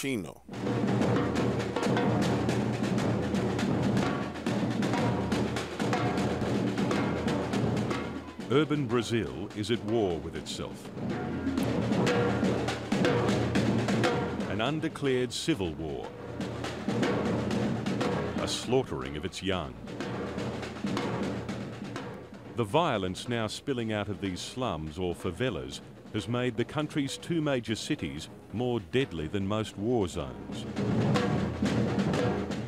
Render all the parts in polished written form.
Ursinho. Urban Brazil is at war with itself. An undeclared civil war. A slaughtering of its young. The violence now spilling out of these slums or favelas has made the country's two major cities more deadly than most war zones.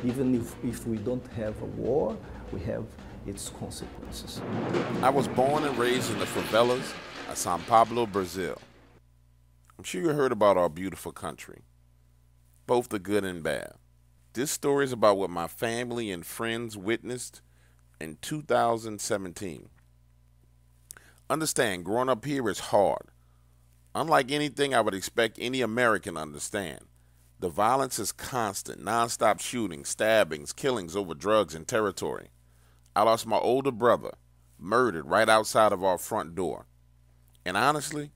Even if we don't have a war, we have its consequences. I was born and raised in the favelas of Sao Paulo, Brazil. I'm sure you heard about our beautiful country, both the good and bad. This story is about what my family and friends witnessed in 2017. Understand, growing up here is hard. Unlike anything I would expect any American to understand, the violence is constant, non-stop shootings, stabbings, killings over drugs and territory. I lost my older brother, murdered right outside of our front door. And honestly,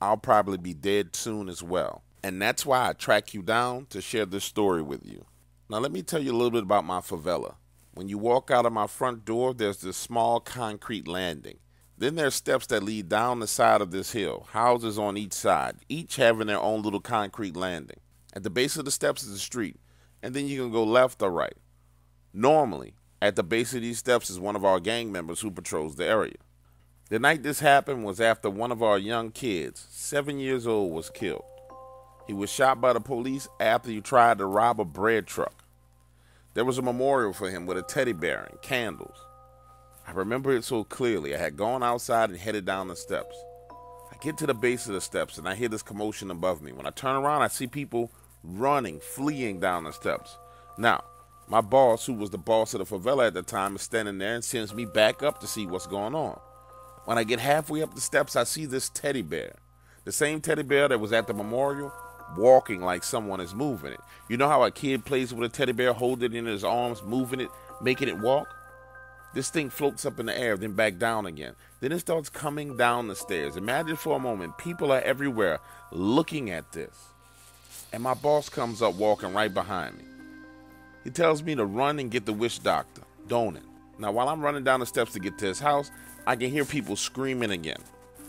I'll probably be dead soon as well. And that's why I track you down to share this story with you. Now let me tell you a little bit about my favela. When you walk out of my front door, there's this small concrete landing. Then there's steps that lead down the side of this hill, houses on each side, each having their own little concrete landing. At the base of the steps is the street, and then you can go left or right. Normally, at the base of these steps is one of our gang members who patrols the area. The night this happened was after one of our young kids, 7 years old, was killed. He was shot by the police after he tried to rob a bread truck. There was a memorial for him with a teddy bear and candles. I remember it so clearly. I had gone outside and headed down the steps. I get to the base of the steps and I hear this commotion above me. When I turn around, I see people running, fleeing down the steps. Now, my boss, who was the boss of the favela at the time, is standing there and sends me back up to see what's going on. When I get halfway up the steps, I see this teddy bear. The same teddy bear that was at the memorial, walking like someone is moving it. You know how a kid plays with a teddy bear, holding it in his arms, moving it, making it walk? This thing floats up in the air, then back down again. Then it starts coming down the stairs. Imagine for a moment, people are everywhere looking at this. And my boss comes up walking right behind me. He tells me to run and get the witch doctor, Donan. Now, while I'm running down the steps to get to his house, I can hear people screaming again.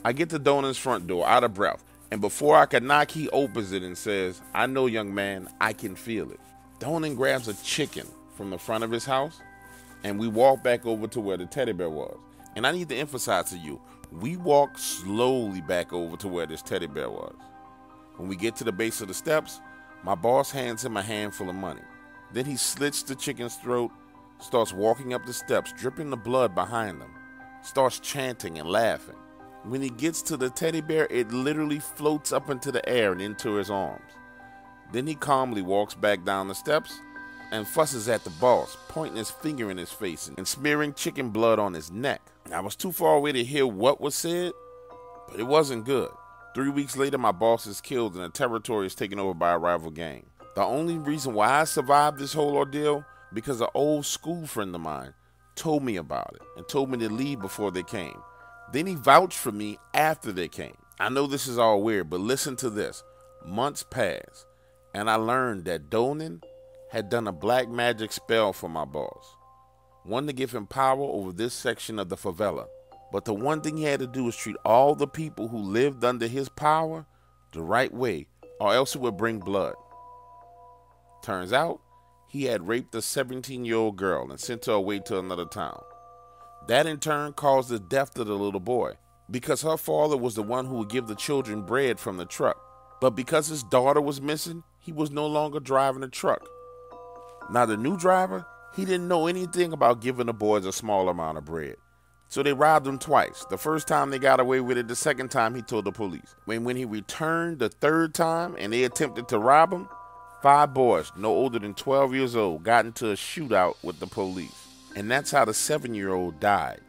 I get to Donan's front door, out of breath. And before I can knock, he opens it and says, "I know, young man, I can feel it." Donan grabs a chicken from the front of his house, and we walk back over to where the teddy bear was. And I need to emphasize to you, we walk slowly back over to where this teddy bear was. When we get to the base of the steps, my boss hands him a handful of money. Then he slits the chicken's throat, starts walking up the steps, dripping the blood behind him, starts chanting and laughing. When he gets to the teddy bear, it literally floats up into the air and into his arms. Then he calmly walks back down the steps and fusses at the boss, pointing his finger in his face and smearing chicken blood on his neck. I was too far away to hear what was said, but it wasn't good. 3 weeks later, my boss is killed and the territory is taken over by a rival gang. The only reason why I survived this whole ordeal, because an old school friend of mine told me about it and told me to leave before they came. Then he vouched for me after they came. I know this is all weird, but listen to this. Months passed, and I learned that Donan had done a black magic spell for my boss. One to give him power over this section of the favela. But the one thing he had to do was treat all the people who lived under his power the right way, or else it would bring blood. Turns out, he had raped a 17-year-old girl and sent her away to another town. That in turn caused the death of the little boy, because her father was the one who would give the children bread from the truck. But because his daughter was missing, he was no longer driving the truck. Now the new driver, he didn't know anything about giving the boys a small amount of bread. So they robbed him twice. The first time they got away with it, the second time he told the police. When he returned the third time and they attempted to rob him, 5 boys, no older than 12 years old, got into a shootout with the police. And that's how the 7-year-old died.